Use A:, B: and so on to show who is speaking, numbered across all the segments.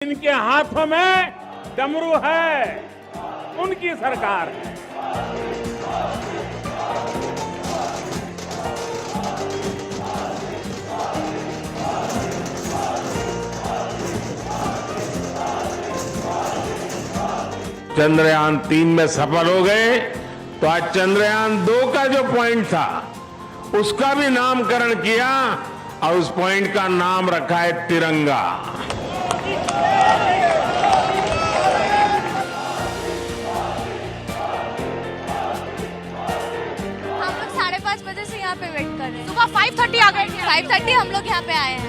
A: इनके हाथों में डमरू है, उनकी सरकार है। चंद्रयान-3 में सफल हो गए तो आज चंद्रयान-2 का जो पॉइंट था उसका भी नामकरण किया और उस पॉइंट का नाम रखा है तिरंगा।
B: हम लोग 5:30 बजे से यहाँ पे वेट कर रहे हैं। सुबह 5:30 आ गए थे। 5:30 हम लोग यहाँ पे आए हैं।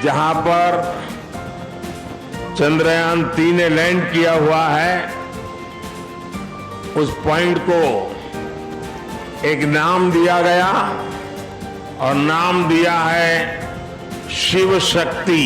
A: जहां पर चंद्रयान-3 ने लैंड किया हुआ है उस पॉइंट को एक नाम दिया गया और नाम दिया है शिव शक्ति।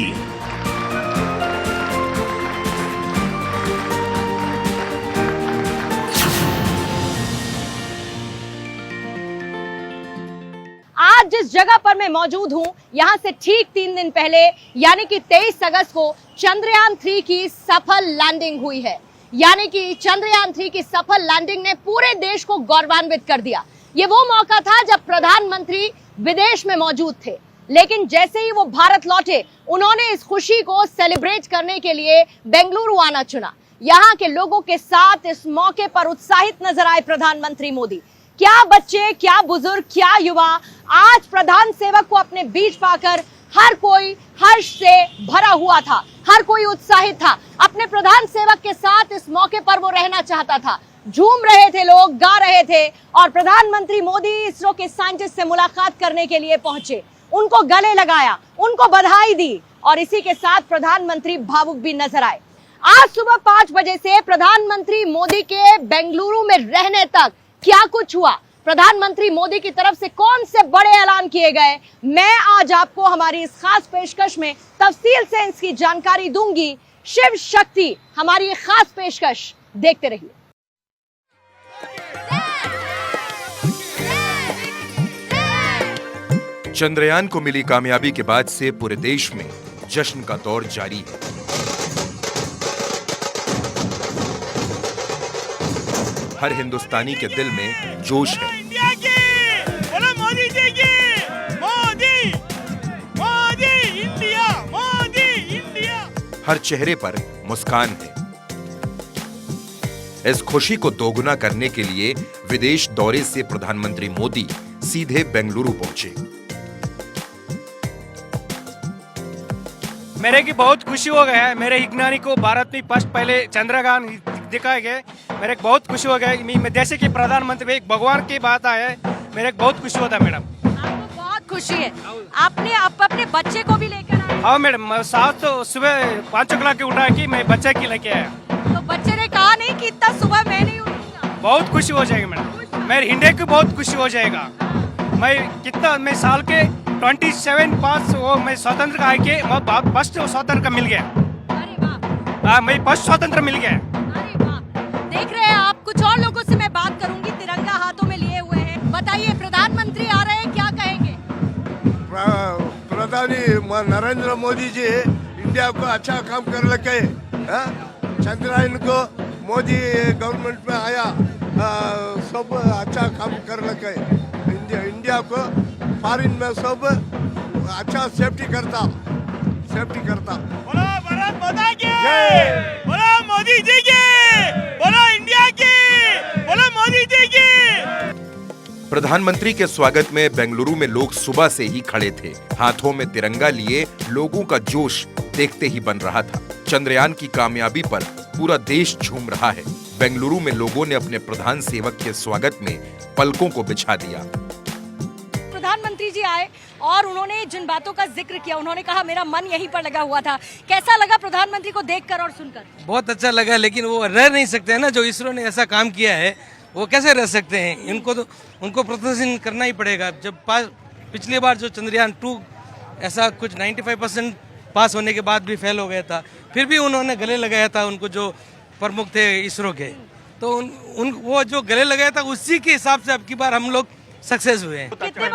C: आज जिस जगह पर मैं मौजूद हूं, यहां से ठीक 3 दिन पहले यानी कि 23 अगस्त को चंद्रयान-3 की सफल लैंडिंग हुई है। यानी कि चंद्रयान-3 की सफल लैंडिंग ने पूरे देश को गौरवान्वित कर दिया। ये वो मौका था जब प्रधानमंत्री विदेश में मौजूद थे, लेकिन जैसे ही वो भारत लौटे, उन्होंने इस खुशी को सेलिब्रेट करने के लिए बेंगलुरु आना चुना। यहाँ के लोगों के साथ इस मौके पर उत्साहित नजर आए प्रधानमंत्री मोदी। क्या बच्चे, क्या बुजुर्ग, क्या युवा, आज प्रधान सेवक को अपने बीच पाकर हर कोई हर्ष से भरा हुआ था, हर कोई उत्साहित था। अपने प्रधान सेवक के साथ इस मौके पर वो रहना चाहता था। झूम रहे थे लोग, गा रहे थे और प्रधानमंत्री मोदी इसरो के साइंटिस्ट से मुलाकात करने के लिए पहुंचे। उनको गले लगाया, उनको बधाई दी और इसी के साथ प्रधानमंत्री भावुक भी नजर आए। आज सुबह 5 बजे से प्रधानमंत्री मोदी के बेंगलुरु में रहने तक क्या कुछ हुआ, प्रधानमंत्री मोदी की तरफ से कौन से बड़े ऐलान किए गए, मैं आज आपको हमारी इस खास पेशकश में तफसील से इसकी जानकारी दूंगी। शिव शक्ति हमारी खास पेशकश, देखते रहिए।
D: चंद्रयान को मिली कामयाबी के बाद से पूरे देश में जश्न का दौर जारी है। हर हिंदुस्तानी के दिल में जोश है।
E: इंडिया की, बोलो मोदी जी की, मोदी, मोदी, इंडिया, मोदी, इंडिया।
D: हर चेहरे पर मुस्कान है। इस खुशी को दोगुना करने के लिए विदेश दौरे से प्रधानमंत्री मोदी सीधे बेंगलुरु पहुंचे।
E: मेरे की बहुत खुशी हो गया है। मेरे विज्ञानी को भारत में फर्स्ट पहले चंद्रयान दिखाए गए, मेरे को बहुत खुशी हो गया। जैसे कि प्रधानमंत्री एक भगवान की बात आए, मेरे को बहुत खुशी होता है। मैडम
C: आपको बहुत खुशी है, आपने अपने बच्चे को भी लेकर आए?
E: हाँ मैडम, सात तो सुबह 5 o'clock उठा कि मैं बच्चे की लेके आया।
C: तो बच्चे ने कहा नहीं कि इतना सुबह मैं नहीं उठूंगा?
E: बहुत खुशी हो जाएगी मैडम, मेरे इंडिया को बहुत खुशी हो जाएगा। मैं साल के 27 पास वो मैं स्वतंत्र आए के फर्स्ट स्वतंत्र मिल गया।
C: अरे वाह,
E: हाँ, मैं फर्स्ट स्वतंत्र मिल गया।
C: अरे वाह। देख रहे हैं आप, कुछ और लोगों से मैं बात करूंगी, तिरंगा हाथों में लिए हुए हैं। बताइए, प्रधानमंत्री आ रहे हैं, क्या कहेंगे?
F: प्रधानी नरेंद्र मोदी जी इंडिया को अच्छा काम कर लगे। चंद्रयान को मोदी गवर्नमेंट में आया, सब अच्छा काम कर लगे। इंडिया को फॉरेन में सब अच्छा सेफ्टी करता।
E: बोलो भारत माता की, बोलो मोदी जी की, बोलो इंडिया की, बोलो मोदी जी की।
D: प्रधानमंत्री के स्वागत में बेंगलुरु में लोग सुबह से ही खड़े थे। हाथों में तिरंगा लिए लोगों का जोश देखते ही बन रहा था। चंद्रयान की कामयाबी पर पूरा देश झूम रहा है। बेंगलुरु में लोगों ने अपने प्रधान सेवक के स्वागत में पलकों को बिछा दिया।
C: प्रधानमंत्री जी आए और उन्होंने जिन बातों का जिक्र किया, उन्होंने कहा मेरा मन यहीं पर लगा हुआ था। कैसा लगा प्रधानमंत्री को देखकर और सुनकर?
G: बहुत अच्छा लगा, लेकिन वो रह नहीं सकते हैं ना, जो इसरो ने ऐसा काम किया है वो कैसे रह सकते हैं? उनको प्रदर्शन करना ही पड़ेगा। जब पिछली बार जो चंद्रयान-2 ऐसा कुछ 95% पास होने के बाद भी फेल हो गया था, फिर भी उन्होंने गले लगाया था उनको जो प्रमुख थे इसरो के, तो उन वो जो गले लगाया था उसी के हिसाब से अब की बार हम लोग सक्सेस हुए हैं।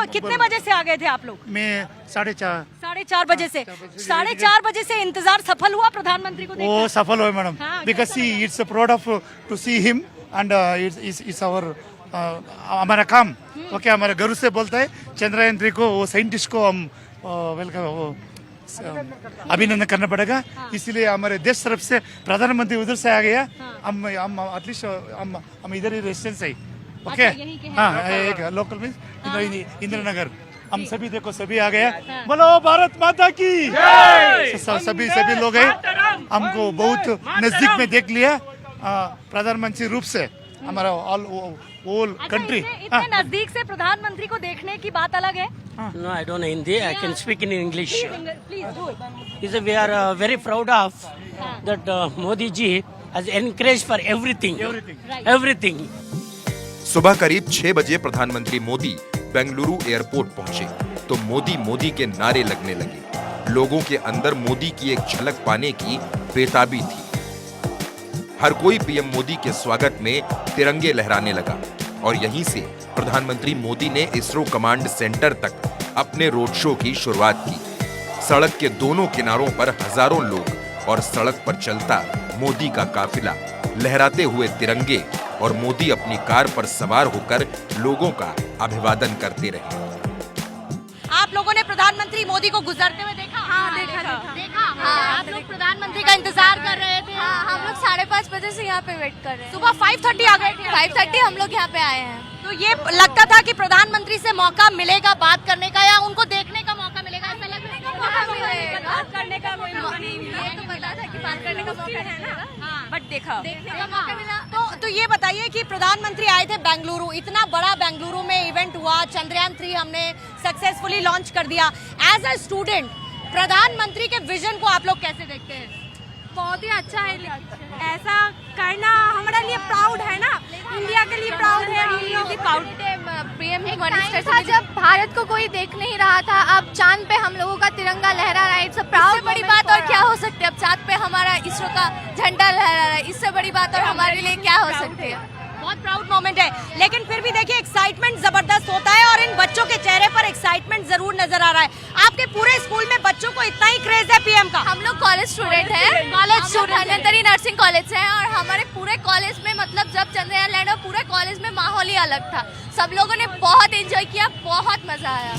C: कितने बजे से आ गए थे आप लोग?
H: मैं 4:30
C: 4:30 बजे से। 4:30 बजे से इंतजार सफल हुआ प्रधानमंत्री को
H: वो
C: देखकर?
H: सफल हुए मैडम,
C: हाँ,
H: because see it's proud of to see him and it's our हमारा काम। ओके, हमारे गर्व से बोलता है चंद्रयान 3 को, वो साइंटिस्ट को हम वेलकम वो अभिनंदन करना पड़ेगा। इसीलिए हमारे देश तरफ से प्रधानमंत्री उधर से आ गया, हम एटलीस्ट हम इधर ही रेजिडेंस है। ओके,
C: यहीं के हैं।
H: हाँ, एक लोकल में इंदिरा नगर, हम सभी देखो सभी आ गया। बोलो भारत माता की सभी लोग हैं, हमको बहुत नजदीक में देख लिया प्रधानमंत्री रूप से हमारा ऑल कंट्री।
C: इतने नजदीक से प्रधानमंत्री को देखने की बात अलग है।
I: No, I don't know Hindi. I can speak in English.
C: Please do it.
I: We are very proud of that Modi ji has encouraged for everything. Everything.
D: सुबह करीब 6 बजे प्रधानमंत्री मोदी बेंगलुरु एयरपोर्ट पहुंचे तो मोदी मोदी के नारे लगने लगे। लोगों के अंदर मोदी की एक झलक पाने की बेताबी थी। हर कोई पीएम मोदी के स्वागत में तिरंगे लहराने लगा और यहीं से प्रधानमंत्री मोदी ने इसरो कमांड सेंटर तक अपने रोड शो की शुरुआत की। सड़क के दोनों किनारों पर हजारों लोग और सड़क पर चलता मोदी का काफिला, लहराते हुए तिरंगे, और मोदी अपनी कार पर सवार होकर लोगों का अभिवादन करते रहे।
C: आप लोगों ने प्रधानमंत्री मोदी को गुजरते हुए देखा?
B: हाँ, देखा।
C: आप लोग प्रधानमंत्री का इंतजार कर रहे थे?
B: हाँ, हम लोग 5:30 बजे से यहाँ पे वेट कर रहे हैं।
C: सुबह 5:30 आ गए थे?
B: 5:30 हम लोग यहाँ पे आए हैं।
C: तो ये लगता था कि प्रधानमंत्री से मौका मिलेगा बात करने का, या उनको देखने का मौका मिलेगा? ऐसा लग रहा है कि
B: मौका मिलेगा।
C: बात करने का मौका नहीं मिला।
B: ये तो पता था कि बात करने का मौका है ना, बट देखने का मौका मिला।
C: तो ये बताइए कि प्रधानमंत्री आए थे बेंगलुरु, इतना बड़ा बेंगलुरु में इवेंट हुआ, चंद्रयान 3 हमने सक्सेसफुली लॉन्च कर दिया। एज अ स्टूडेंट प्रधानमंत्री के विजन को आप लोग कैसे देखते हैं?
B: बहुत ही अच्छा है, ऐसा करना हमारे लिए प्राउड है ना, इंडिया के लिए प्राउड है। पीएम था जब भारत को कोई देख नहीं रहा था, अब चांद पे हम लोगों का तिरंगा लहरा रहा है। इट्स प्राउड, बड़ी बात और क्या हो सकती है? अब चांद पे हमारा इसरो का झंडा लहरा रहा है, इससे बड़ी बात और हमारे लिए क्या हो सकती है?
C: बहुत प्राउड मोमेंट है, लेकिन फिर भी देखिए एक्साइटमेंट जबरदस्त होता है और इन बच्चों के चेहरे पर एक्साइटमेंट जरूर नजर आ रहा है। आपके पूरे स्कूल में बच्चों को इतना ही क्रेज है पीएम का?
B: हम लोग कॉलेज स्टूडेंट हैं, college student Dhanvantari nursing college से हैं, और हमारे पूरे कॉलेज में मतलब जब चंद्रयान लैंड हुआ पूरे कॉलेज में माहौल ही अलग था। सब लोगों ने बहुत एंजॉय किया, बहुत मजा आया।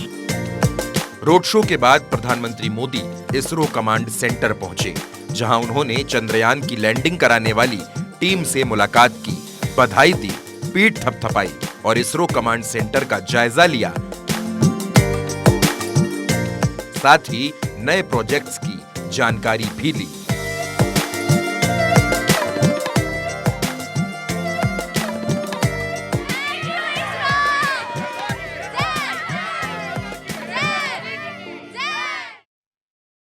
D: रोड शो के बाद प्रधानमंत्री मोदी इसरो कमांड सेंटर पहुंचे, जहां उन्होंने चंद्रयान की लैंडिंग कराने वाली टीम से मुलाकात की, बधाई दी, पीठ थपथपाई और इसरो कमांड सेंटर का जायजा लिया। साथ ही नए प्रोजेक्ट्स की जानकारी भी ली।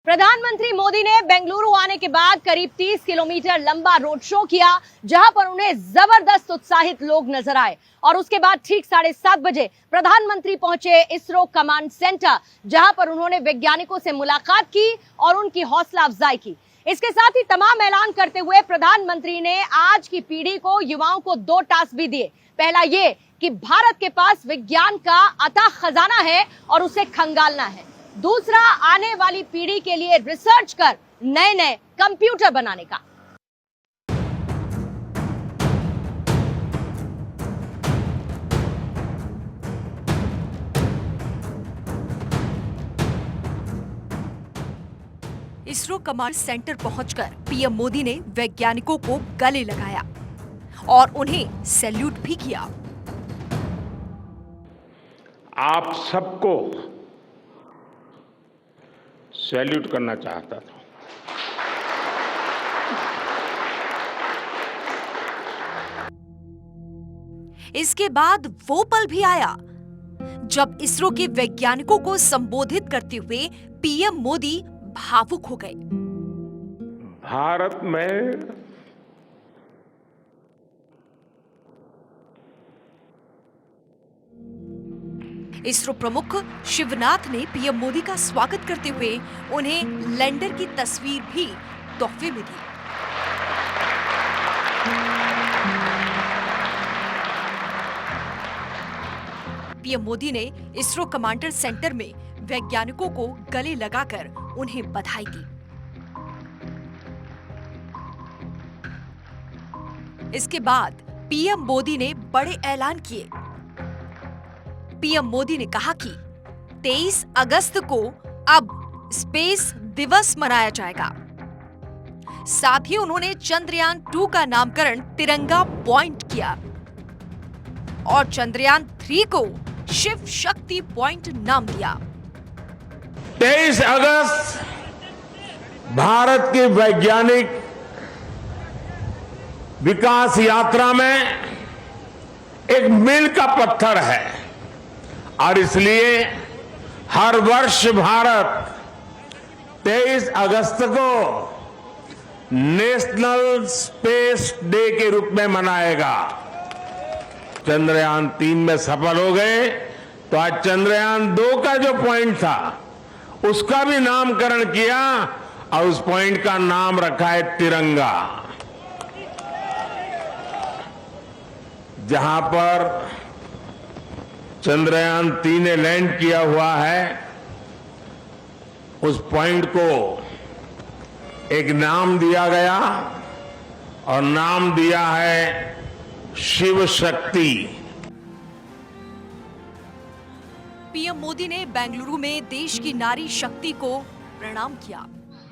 C: प्रधानमंत्री मोदी ने बेंगलुरु आने के बाद करीब 30 किलोमीटर लंबा रोड शो किया, जहां पर उन्हें जबरदस्त उत्साहित लोग नजर आए। और उसके बाद ठीक 7:30 बजे प्रधानमंत्री पहुंचे इसरो कमांड सेंटर, जहां पर उन्होंने वैज्ञानिकों से मुलाकात की और उनकी हौसला अफजाई की। इसके साथ ही तमाम ऐलान करते हुए प्रधानमंत्री ने आज की पीढ़ी को, युवाओं को 2 टास्क भी दिए। पहला ये कि भारत के पास विज्ञान का अथाह खजाना है और उसे खंगालना है। दूसरा, आने वाली पीढ़ी के लिए रिसर्च कर नए नए कंप्यूटर बनाने का।
J: इसरो कमांड सेंटर पहुंचकर पीएम मोदी ने वैज्ञानिकों को गले लगाया और उन्हें सैल्यूट भी किया।
A: आप सबको सैल्यूट करना चाहता था।
J: इसके बाद वो पल भी आया जब इसरो के वैज्ञानिकों को संबोधित करते हुए पीएम मोदी भावुक हो गए।
A: भारत में
J: इसरो प्रमुख शिवनाथ ने पीएम मोदी का स्वागत करते हुए उन्हें लैंडर की तस्वीर भी तोहफे में दी। पीएम मोदी ने इसरो कमांडर सेंटर में वैज्ञानिकों को गले लगाकर उन्हें बधाई दी। इसके बाद पीएम मोदी ने बड़े ऐलान किए। पीएम मोदी ने कहा कि 23 अगस्त को अब स्पेस दिवस मनाया जाएगा। साथ ही उन्होंने चंद्रयान 2 का नामकरण तिरंगा पॉइंट किया और चंद्रयान 3 को शिव शक्ति पॉइंट नाम दिया।
A: 23 अगस्त भारत की वैज्ञानिक विकास यात्रा में एक मील का पत्थर है और इसलिए हर वर्ष भारत 23 अगस्त को नेशनल स्पेस डे के रूप में मनाएगा। चंद्रयान 3 में सफल हो गए तो आज चंद्रयान 2 का जो पॉइंट था उसका भी नामकरण किया और उस पॉइंट का नाम रखा है तिरंगा। जहां पर चंद्रयान 3 ने लैंड किया हुआ है उस पॉइंट को एक नाम दिया गया और नाम दिया है शिव शक्ति।
J: पीएम मोदी ने बेंगलुरु में देश की नारी शक्ति को प्रणाम किया।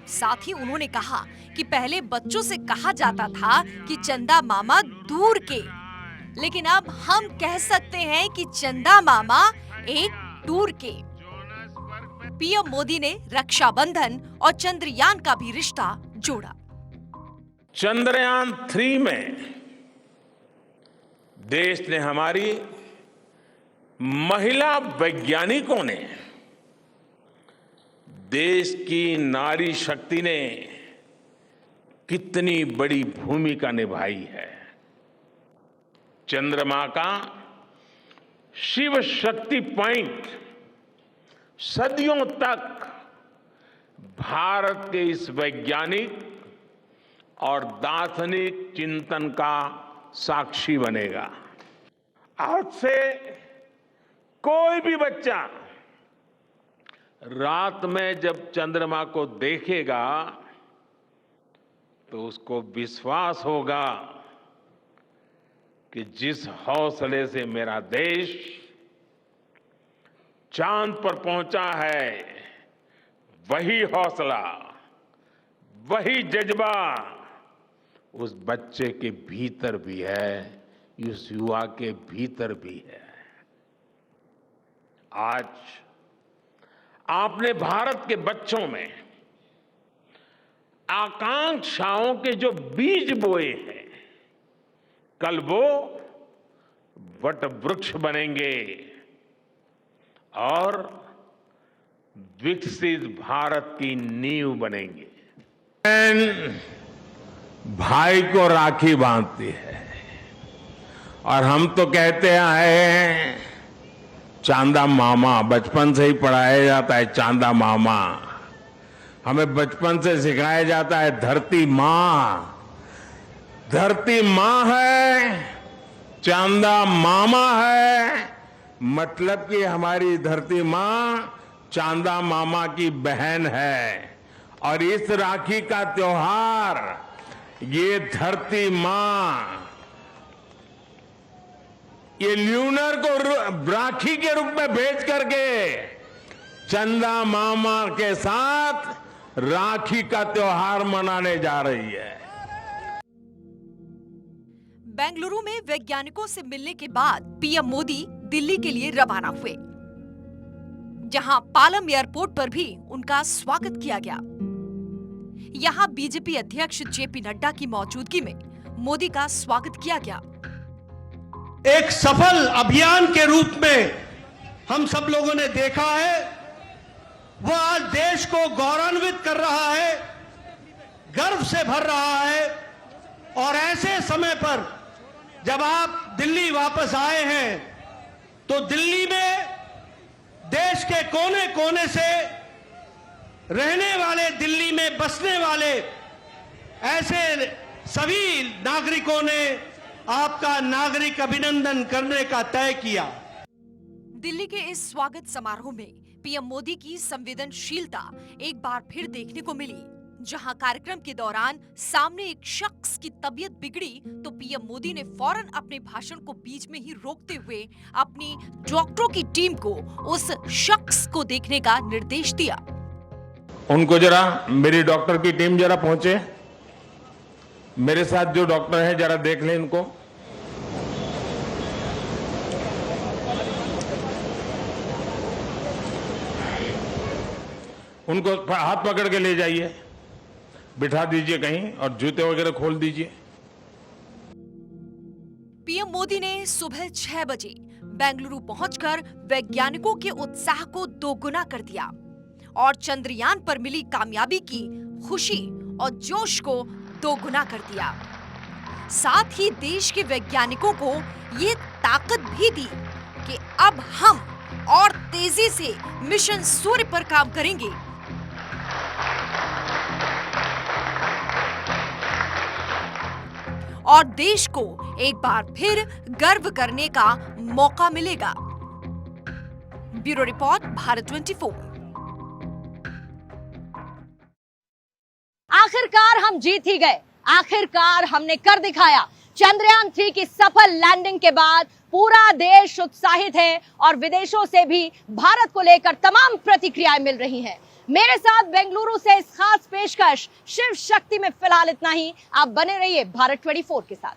J: साथ ही उन्होंने कहा कि पहले बच्चों से कहा जाता था कि चंदा मामा दूर के, लेकिन अब हम कह सकते हैं कि चंदा मामा एक टूर के। पीएम मोदी ने रक्षाबंधन और चंद्रयान का भी रिश्ता जोड़ा।
A: चंद्रयान 3 में देश ने, हमारी महिला वैज्ञानिकों ने, देश की नारी शक्ति ने कितनी बड़ी भूमिका निभाई है। चंद्रमा का शिव शक्ति पॉइंट सदियों तक भारत के इस वैज्ञानिक और दार्शनिक चिंतन का साक्षी बनेगा। आज से कोई भी बच्चा रात में जब चंद्रमा को देखेगा तो उसको विश्वास होगा कि जिस हौसले से मेरा देश चांद पर पहुंचा है, वही हौसला, वही जज्बा उस बच्चे के भीतर भी है, उस युवा के भीतर भी है। आज आपने भारत के बच्चों में आकांक्षाओं के जो बीज बोए हैं, कल वो वट वृक्ष बनेंगे और विकसित भारत की नींव बनेंगे। बहन भाई को राखी बांधती है और हम तो कहते आए हैं चांदा मामा, बचपन से ही पढ़ाया जाता है चांदा मामा। हमें बचपन से सिखाया जाता है धरती माँ। धरती माँ है, चांदा मामा है, मतलब कि हमारी धरती माँ चांदा मामा की बहन है। और इस राखी का त्योहार ये धरती माँ ये ल्यूनर को राखी के रूप में भेज करके चंदा मामा के साथ राखी का त्योहार मनाने जा रही है।
J: बेंगलुरु में वैज्ञानिकों से मिलने के बाद पीएम मोदी दिल्ली के लिए रवाना हुए, जहां पालम एयरपोर्ट पर भी उनका स्वागत किया गया। यहां बीजेपी अध्यक्ष जेपी नड्डा की मौजूदगी में मोदी का स्वागत किया गया।
K: एक सफल अभियान के रूप में हम सब लोगों ने देखा है, वह आज देश को गौरवान्वित कर रहा है, गर्व से भर रहा है। और ऐसे समय पर जब आप दिल्ली वापस आए हैं तो दिल्ली में देश के कोने कोने से रहने वाले, दिल्ली में बसने वाले ऐसे सभी नागरिकों ने आपका नागरिक अभिनंदन करने का तय किया।
J: दिल्ली के इस स्वागत समारोह में पीएम मोदी की संवेदनशीलता एक बार फिर देखने को मिली, जहां कार्यक्रम के दौरान सामने एक शख्स की तबीयत बिगड़ी तो पीएम मोदी ने फौरन अपने भाषण को बीच में ही रोकते हुए अपनी डॉक्टरों की टीम को उस शख्स को देखने का निर्देश दिया।
A: उनको जरा, मेरी डॉक्टर की टीम जरा पहुंचे, मेरे साथ जो डॉक्टर हैं जरा देख लें इनको। उनको हाथ पकड़ के ले जाइए, बिठा दीजिए कहीं और जूते वगैरह खोल दीजिए।
J: पीएम मोदी ने सुबह 6 बजे बेंगलुरु पहुंचकर वैज्ञानिकों के उत्साह को दोगुना कर दिया और चंद्रयान पर मिली कामयाबी की खुशी और जोश को दोगुना कर दिया। साथ ही देश के वैज्ञानिकों को ये ताकत भी दी कि अब हम और तेजी से मिशन सूर्य पर काम करेंगे। और देश को एक बार फिर गर्व करने का मौका मिलेगा। Bureau report, Bharat 24।
C: आखिरकार हम जीत ही गए, आखिरकार हमने कर दिखाया। चंद्रयान 3 की सफल लैंडिंग के बाद पूरा देश उत्साहित है और विदेशों से भी भारत को लेकर तमाम प्रतिक्रियाएं मिल रही हैं। मेरे साथ बेंगलुरु से इस खास पेशकश शिव शक्ति में फिलहाल इतना ही। आप बने रहिए भारत 24 के साथ।